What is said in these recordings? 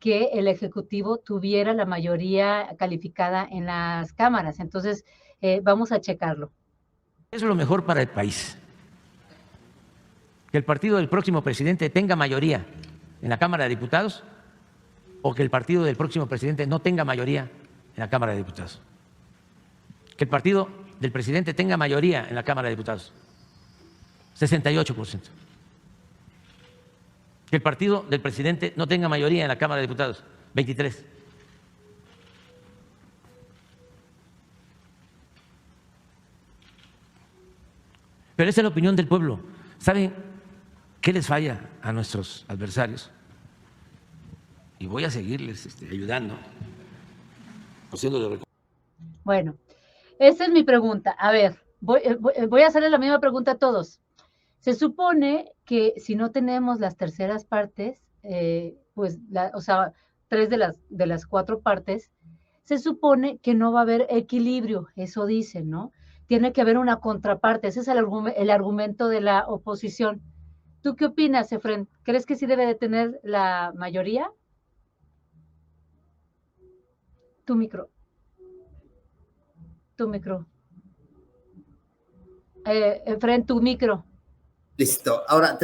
que el Ejecutivo tuviera la mayoría calificada en las cámaras. Entonces, vamos a checarlo. Es lo mejor para el país. Que el partido del próximo presidente tenga mayoría en la Cámara de Diputados o que el partido del próximo presidente no tenga mayoría en la Cámara de Diputados. Que el partido del presidente tenga mayoría en la Cámara de Diputados, 68%. Que el partido del presidente no tenga mayoría en la Cámara de Diputados, 23%. Pero esa es la opinión del pueblo. ¿Saben qué les falla a nuestros adversarios? Y voy a seguirles ayudando, haciéndole. Bueno, esa es mi pregunta. A ver, voy a hacerle la misma pregunta a todos. Se supone que si no tenemos las terceras partes, pues, o sea, 3 de las 4 partes, se supone que no va a haber equilibrio, eso dicen, ¿no? Tiene que haber una contraparte, ese es el argumento de la oposición. ¿Tú qué opinas, Efren? ¿Crees que sí debe de tener la mayoría? Tu micro. Efren, tu micro. Listo. Ahora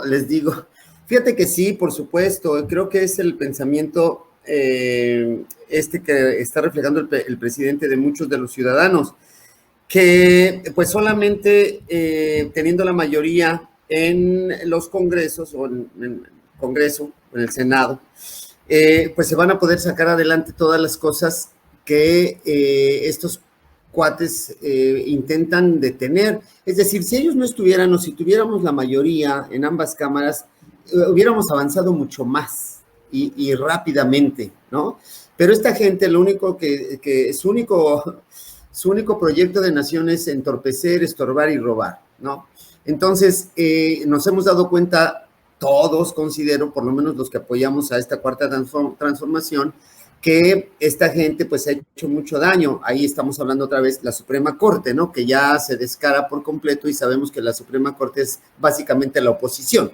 les digo, fíjate que sí, por supuesto, creo que es el pensamiento que está reflejando el presidente de muchos de los ciudadanos, que pues solamente teniendo la mayoría en los congresos o en el Congreso, en el Senado, pues se van a poder sacar adelante todas las cosas que estos cuates intentan detener. Es decir, si ellos no estuvieran o si tuviéramos la mayoría en ambas cámaras, hubiéramos avanzado mucho más y rápidamente, ¿no? Pero esta gente, lo único que su único proyecto de nación es entorpecer, estorbar y robar, ¿no? Entonces, nos hemos dado cuenta, todos considero, por lo menos los que apoyamos a esta cuarta transformación, que esta gente pues ha hecho mucho daño. Ahí estamos hablando otra vez de la Suprema Corte, ¿no? Que ya se descara por completo y sabemos que la Suprema Corte es básicamente la oposición.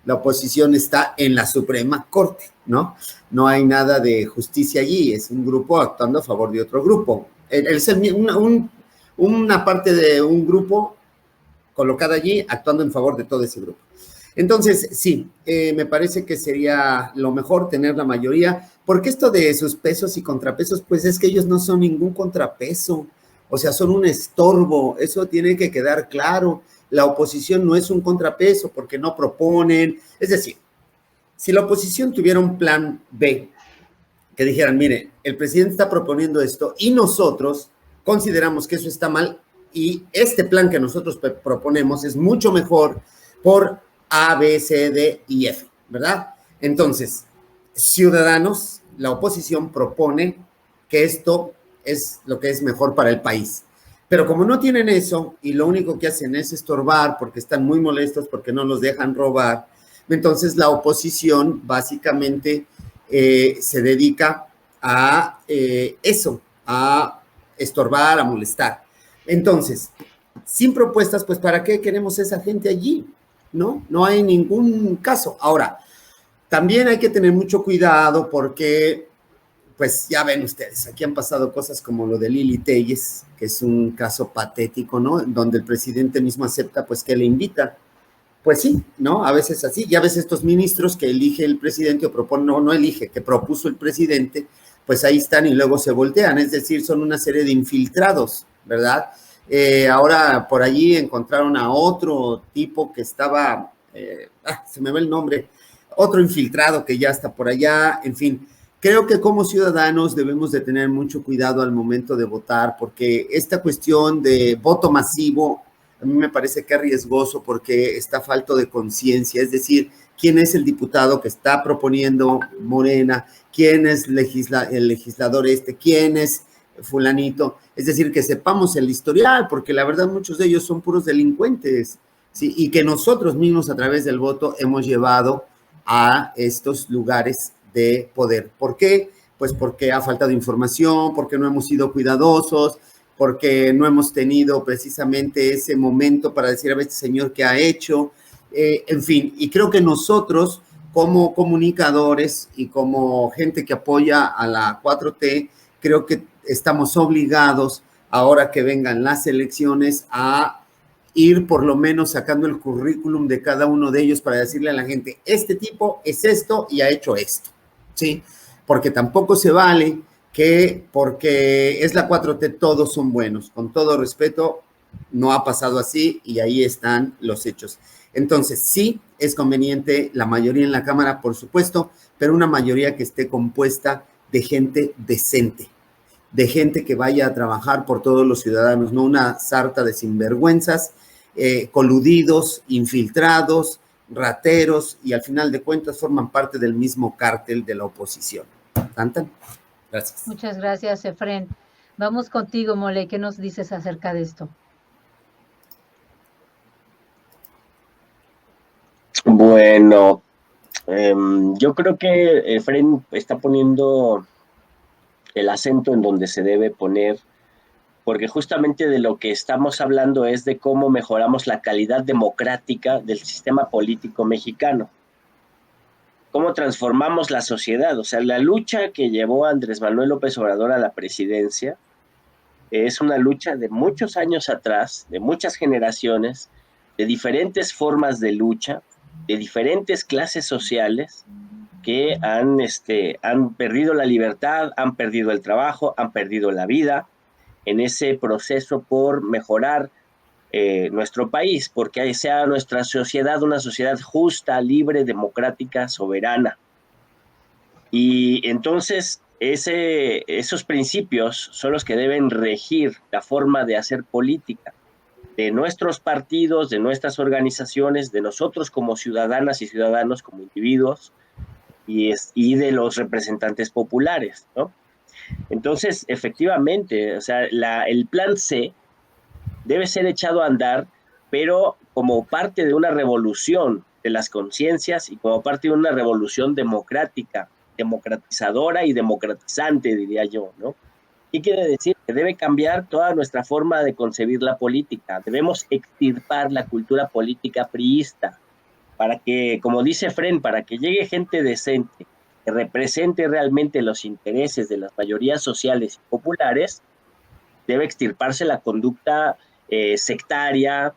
La oposición está en la Suprema Corte, ¿no? No hay nada de justicia allí, es un grupo actuando a favor de otro grupo. Es una parte de un grupo colocada allí actuando en favor de todo ese grupo. Entonces, sí, me parece que sería lo mejor tener la mayoría, porque esto de sus pesos y contrapesos, pues es que ellos no son ningún contrapeso, o sea, son un estorbo, eso tiene que quedar claro. La oposición no es un contrapeso porque no proponen, es decir, si la oposición tuviera un plan B, que dijeran, mire, el presidente está proponiendo esto y nosotros consideramos que eso está mal y este plan que nosotros proponemos es mucho mejor por A, B, C, D y F, ¿verdad? Entonces, Ciudadanos, la oposición propone que esto es lo que es mejor para el país. Pero como no tienen eso y lo único que hacen es estorbar porque están muy molestos porque no los dejan robar, entonces la oposición básicamente se dedica a eso, a estorbar, a molestar. Entonces, sin propuestas, pues ¿para qué queremos esa gente allí? ¿No? No hay ningún caso. Ahora, también hay que tener mucho cuidado porque, pues ya ven ustedes, aquí han pasado cosas como lo de Lili Telles, que es un caso patético, ¿no? Donde el presidente mismo acepta, pues, que le invita. Pues sí, ¿no? A veces así, y a veces estos ministros que elige el presidente o propone, no elige, que propuso el presidente, pues ahí están y luego se voltean, es decir, son una serie de infiltrados, ¿verdad? Ahora por allí encontraron a otro tipo que estaba, se me va el nombre, otro infiltrado que ya está por allá, en fin. Creo que como ciudadanos debemos de tener mucho cuidado al momento de votar, porque esta cuestión de voto masivo a mí me parece que es riesgoso porque está falto de conciencia, es decir, quién es el diputado que está proponiendo Morena, quién es el legislador quién es fulanito, es decir, que sepamos el historial, porque la verdad muchos de ellos son puros delincuentes, ¿sí? Y que nosotros mismos a través del voto hemos llevado a estos lugares de poder. ¿Por qué? Pues porque ha faltado información, porque no hemos sido cuidadosos, porque no hemos tenido precisamente ese momento para decir a ver este señor qué ha hecho, en fin, y creo que nosotros como comunicadores y como gente que apoya a la 4T, creo que estamos obligados, ahora que vengan las elecciones, a ir por lo menos sacando el currículum de cada uno de ellos para decirle a la gente, este tipo es esto y ha hecho esto, ¿sí? Porque tampoco se vale que porque es la 4T todos son buenos. Con todo respeto, no ha pasado así y ahí están los hechos. Entonces, sí, es conveniente la mayoría en la Cámara, por supuesto, pero una mayoría que esté compuesta de gente decente, de gente que vaya a trabajar por todos los ciudadanos, no una sarta de sinvergüenzas, coludidos, infiltrados, rateros, y al final de cuentas forman parte del mismo cártel de la oposición. ¿Tantan? Gracias. Muchas gracias, Efren. Vamos contigo, Mole, ¿qué nos dices acerca de esto? Bueno, yo creo que Efren está poniendo el acento en donde se debe poner, porque justamente de lo que estamos hablando es de cómo mejoramos la calidad democrática del sistema político mexicano, cómo transformamos la sociedad. O sea, la lucha que llevó a Andrés Manuel López Obrador a la presidencia es una lucha de muchos años atrás, de muchas generaciones, de diferentes formas de lucha, de diferentes clases sociales que han perdido la libertad, han perdido el trabajo, han perdido la vida en ese proceso por mejorar nuestro país, porque sea nuestra sociedad una sociedad justa, libre, democrática, soberana. Y entonces esos principios son los que deben regir la forma de hacer política de nuestros partidos, de nuestras organizaciones, de nosotros como ciudadanas y ciudadanos, como individuos, y de los representantes populares, ¿no? Entonces, efectivamente, o sea, el plan C debe ser echado a andar, pero como parte de una revolución de las conciencias y como parte de una revolución democrática, democratizadora y democratizante, diría yo, ¿no? ¿Qué quiere decir? Que debe cambiar toda nuestra forma de concebir la política. Debemos extirpar la cultura política priista para que, como dice Efren, para que llegue gente decente que represente realmente los intereses de las mayorías sociales y populares, debe extirparse la conducta sectaria,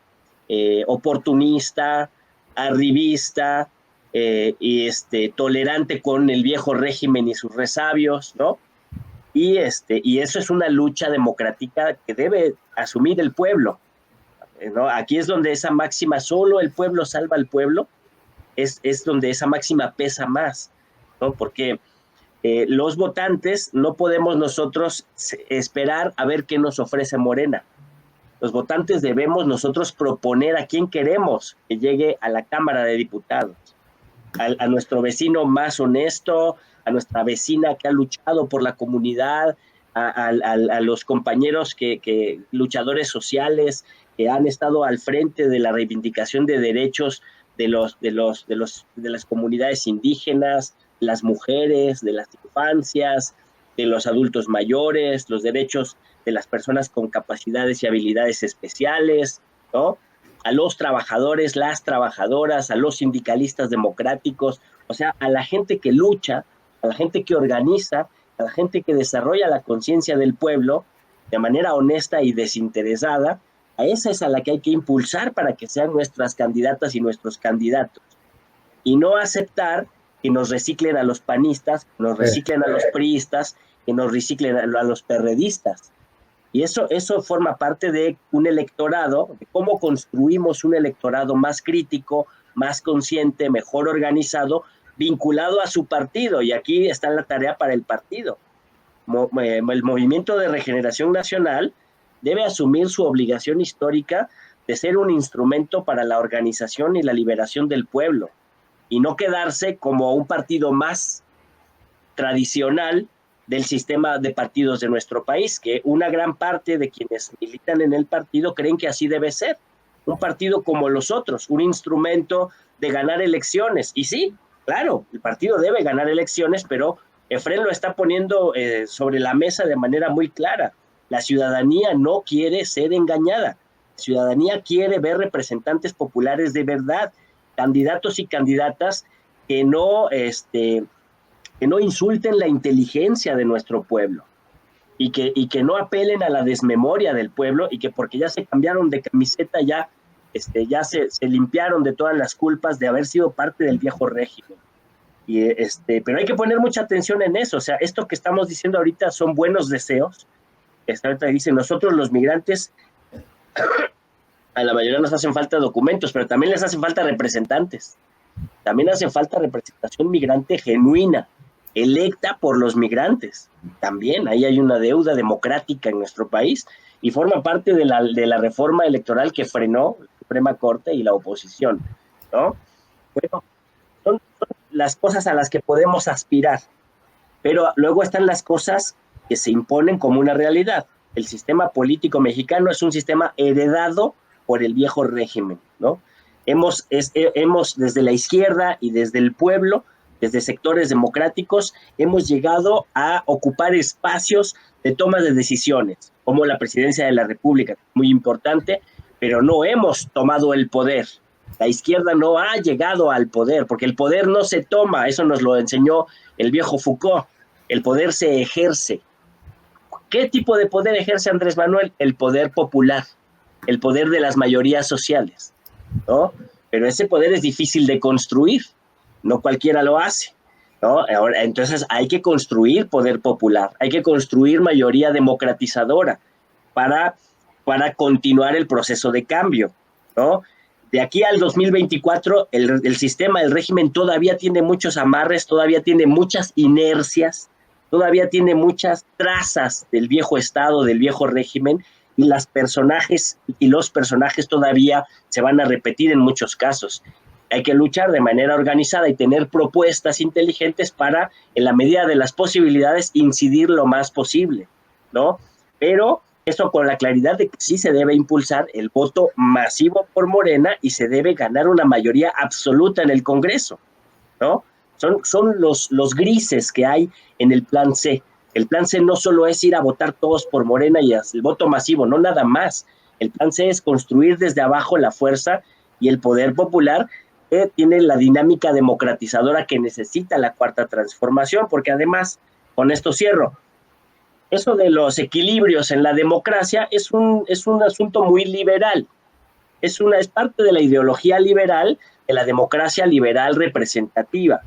oportunista, arribista y tolerante con el viejo régimen y sus resabios, ¿no? Y eso es una lucha democrática que debe asumir el pueblo, ¿no? Aquí es donde esa máxima, solo el pueblo salva al pueblo, es donde esa máxima pesa más, ¿no? Porque los votantes no podemos nosotros esperar a ver qué nos ofrece Morena. Los votantes debemos nosotros proponer a quién queremos que llegue a la Cámara de Diputados, a nuestro vecino más honesto, a nuestra vecina que ha luchado por la comunidad, a los compañeros luchadores sociales que han estado al frente de la reivindicación de derechos de las comunidades indígenas, las mujeres, de las infancias, de los adultos mayores, los derechos de las personas con capacidades y habilidades especiales, ¿no? A los trabajadores, las trabajadoras, a los sindicalistas democráticos, o sea, a la gente que lucha, a la gente que organiza, a la gente que desarrolla la conciencia del pueblo de manera honesta y desinteresada. A esa es a la que hay que impulsar para que sean nuestras candidatas y nuestros candidatos. Y no aceptar que nos reciclen a los panistas, que nos reciclen a los priistas, que nos reciclen a los perredistas. Y eso forma parte de un electorado, de cómo construimos un electorado más crítico, más consciente, mejor organizado, vinculado a su partido. Y aquí está la tarea para el partido. El Movimiento de Regeneración Nacional debe asumir su obligación histórica de ser un instrumento para la organización y la liberación del pueblo, y no quedarse como un partido más tradicional del sistema de partidos de nuestro país, que una gran parte de quienes militan en el partido creen que así debe ser. Un partido como los otros, un instrumento de ganar elecciones. Y sí, claro, el partido debe ganar elecciones, pero Efren lo está poniendo sobre la mesa de manera muy clara. La ciudadanía no quiere ser engañada. La ciudadanía quiere ver representantes populares de verdad, candidatos y candidatas que no insulten la inteligencia de nuestro pueblo y que no apelen a la desmemoria del pueblo, y que porque ya se cambiaron de camiseta ya se limpiaron de todas las culpas de haber sido parte del viejo régimen. Pero hay que poner mucha atención en eso. O sea, esto que estamos diciendo ahorita son buenos deseos. Ahorita dicen, nosotros los migrantes, a la mayoría nos hacen falta documentos, pero también les hacen falta representantes. También hace falta representación migrante genuina, electa por los migrantes. También ahí hay una deuda democrática en nuestro país, y forma parte de la reforma electoral que frenó la Suprema Corte y la oposición, ¿no? Bueno, son las cosas a las que podemos aspirar, pero luego están las cosas que se imponen como una realidad. El sistema político mexicano es un sistema heredado por el viejo régimen, ¿no? Hemos desde la izquierda y desde el pueblo, desde sectores democráticos, hemos llegado a ocupar espacios de toma de decisiones, como la presidencia de la República, muy importante, pero no hemos tomado el poder. La izquierda no ha llegado al poder, porque el poder no se toma, eso nos lo enseñó el viejo Foucault, el poder se ejerce. ¿Qué tipo de poder ejerce Andrés Manuel? El poder popular, el poder de las mayorías sociales, ¿no? Pero ese poder es difícil de construir, no cualquiera lo hace, ¿no? Ahora, entonces hay que construir poder popular, hay que construir mayoría democratizadora para continuar el proceso de cambio, ¿no? De aquí al 2024, el sistema, el régimen todavía tiene muchos amarres, todavía tiene muchas inercias, todavía tiene muchas trazas del viejo Estado, del viejo régimen, y los personajes todavía se van a repetir en muchos casos. Hay que luchar de manera organizada y tener propuestas inteligentes para, en la medida de las posibilidades, incidir lo más posible, ¿no? Pero eso con la claridad de que sí se debe impulsar el voto masivo por Morena y se debe ganar una mayoría absoluta en el Congreso, ¿no? Son los grises que hay en el plan C. El plan C no solo es ir a votar todos por Morena y el voto masivo, no nada más. El plan C es construir desde abajo la fuerza y el poder popular que tiene la dinámica democratizadora que necesita la cuarta transformación, porque además, con esto cierro, eso de los equilibrios en la democracia es un asunto muy liberal. Es parte de la ideología liberal, de la democracia liberal representativa,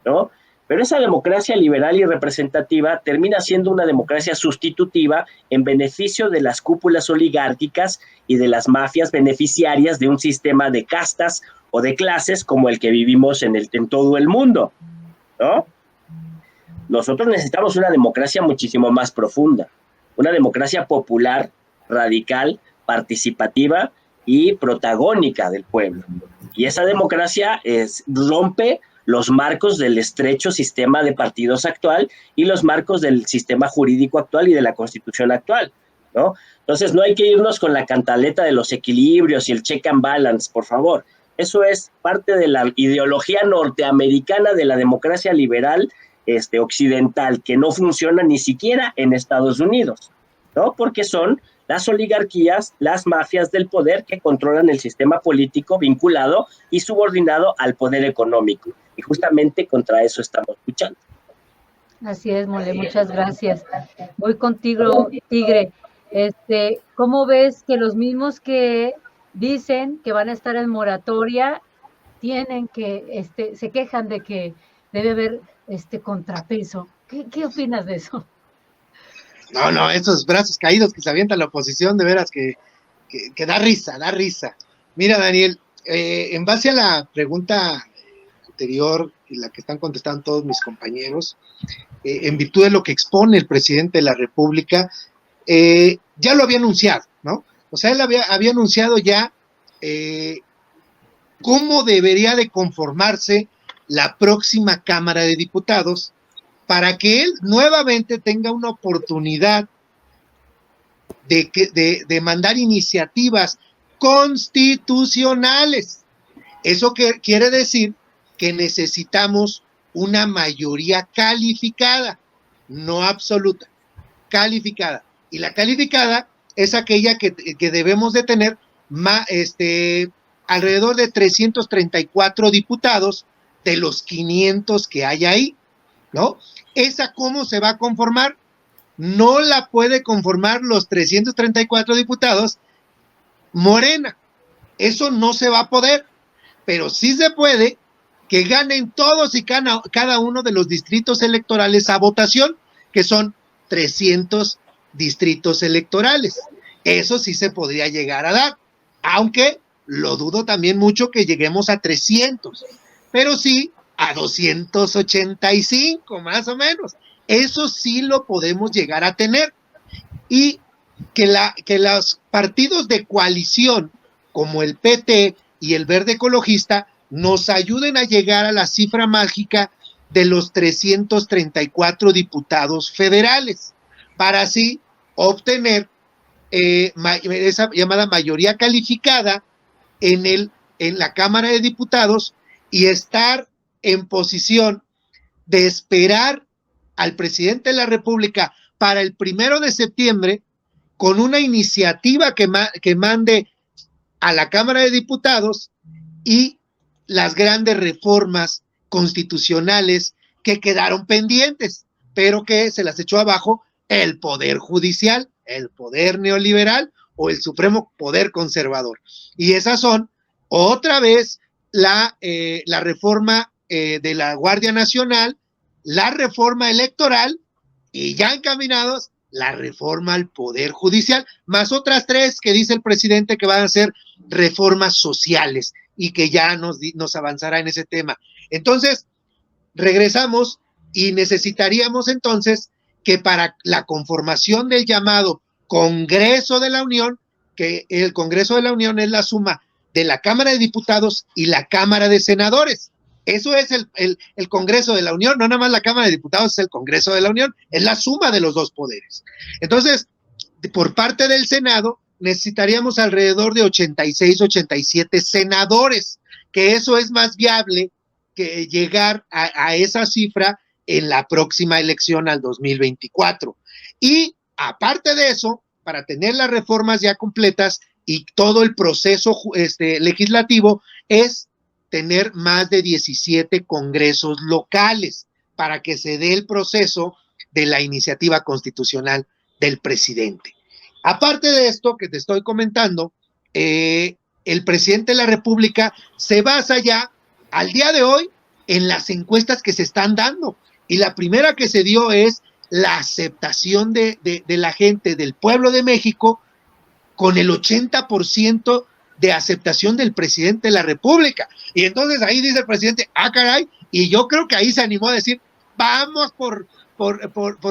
¿no? Pero esa democracia liberal y representativa termina siendo una democracia sustitutiva en beneficio de las cúpulas oligárquicas y de las mafias beneficiarias de un sistema de castas o de clases como el que vivimos en todo el mundo, ¿no? Nosotros necesitamos una democracia muchísimo más profunda, una democracia popular, radical, participativa y protagónica del pueblo. Y esa democracia rompe los marcos del estrecho sistema de partidos actual y los marcos del sistema jurídico actual y de la Constitución actual, ¿no? Entonces no hay que irnos con la cantaleta de los equilibrios y el check and balance, por favor. Eso es parte de la ideología norteamericana de la democracia liberal occidental, que no funciona ni siquiera en Estados Unidos, ¿no? Porque son las oligarquías, las mafias del poder que controlan el sistema político vinculado y subordinado al poder económico. Y justamente contra eso estamos luchando. Así es, Mole, muchas gracias. Voy contigo, Tigre. ¿Cómo ves que los mismos que dicen que van a estar en moratoria se quejan de que debe haber contrapeso? ¿Qué opinas de eso? No, esos brazos caídos que se avienta la oposición, de veras que da risa. Mira, Daniel, en base a la pregunta anterior y la que están contestando todos mis compañeros, en virtud de lo que expone el presidente de la República, ya lo había anunciado, ¿no? O sea, él había anunciado ya cómo debería de conformarse la próxima Cámara de Diputados para que él nuevamente tenga una oportunidad de mandar iniciativas constitucionales. Eso quiere decir que necesitamos una mayoría calificada, no absoluta, calificada. Y la calificada es aquella que debemos de tener alrededor de 334 diputados de los 500 que hay ahí, ¿no? ¿Esa cómo se va a conformar? No la puede conformar los 334 diputados Morena. Eso no se va a poder, pero sí se puede que ganen todos y cada uno de los distritos electorales a votación, que son 300 distritos electorales. Eso sí se podría llegar a dar, aunque lo dudo también mucho que lleguemos a 300, pero sí a 285 más o menos. Eso sí lo podemos llegar a tener. Y que los partidos de coalición, como el PT y el Verde Ecologista, nos ayuden a llegar a la cifra mágica de los 334 diputados federales, para así obtener esa llamada mayoría calificada en la Cámara de Diputados y estar en posición de esperar al presidente de la República para el 1 de septiembre con una iniciativa que mande a la Cámara de Diputados y las grandes reformas constitucionales que quedaron pendientes, pero que se las echó abajo el Poder Judicial, el Poder Neoliberal o el Supremo Poder Conservador. Y esas son, otra vez, la reforma de la Guardia Nacional, la reforma electoral y ya encaminados la reforma al Poder Judicial, más otras 3 que dice el presidente que van a ser reformas sociales y que ya nos avanzará en ese tema. Entonces, regresamos y necesitaríamos entonces que para la conformación del llamado Congreso de la Unión, que el Congreso de la Unión es la suma de la Cámara de Diputados y la Cámara de Senadores. Eso es el Congreso de la Unión, no nada más la Cámara de Diputados es el Congreso de la Unión, es la suma de los dos poderes. Entonces, por parte del Senado, necesitaríamos alrededor de 86, 87 senadores, que eso es más viable que llegar a esa cifra en la próxima elección al 2024. Y aparte de eso, para tener las reformas ya completas y todo el proceso legislativo, es tener más de 17 congresos locales para que se dé el proceso de la iniciativa constitucional del presidente. Aparte de esto que te estoy comentando, el presidente de la República se basa ya al día de hoy en las encuestas que se están dando. Y la primera que se dio es la aceptación de la gente del pueblo de México con el 80% de aceptación del presidente de la República. Y entonces ahí dice el presidente, caray, y yo creo que ahí se animó a decir, vamos por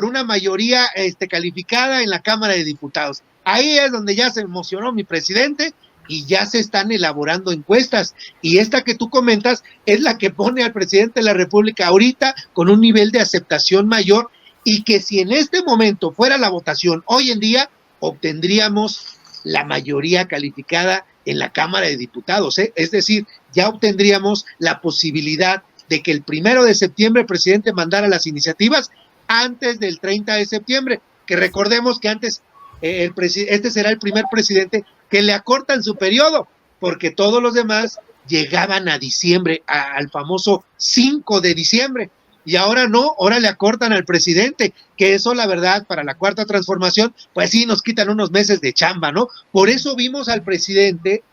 una mayoría calificada en la Cámara de Diputados. Ahí es donde ya se emocionó mi presidente y ya se están elaborando encuestas. Y esta que tú comentas es la que pone al presidente de la República ahorita con un nivel de aceptación mayor, y que si en este momento fuera la votación hoy en día, obtendríamos la mayoría calificada en la Cámara de Diputados, Es decir, ya obtendríamos la posibilidad de que el 1 de septiembre el presidente mandara las iniciativas antes del 30 de septiembre, que recordemos que antes este será el primer presidente que le acortan su periodo, porque todos los demás llegaban a diciembre, al famoso 5 de diciembre, y ahora no, ahora le acortan al presidente, que eso la verdad para la Cuarta Transformación, pues sí nos quitan unos meses de chamba, ¿no? Por eso vimos al presidente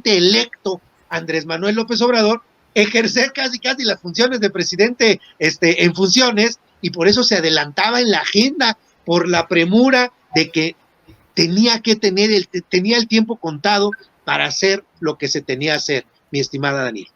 electo Andrés Manuel López Obrador ejercer casi las funciones de presidente en funciones, y por eso se adelantaba en la agenda, por la premura de que tenía el tiempo contado para hacer lo que se tenía que hacer, mi estimada Daniel.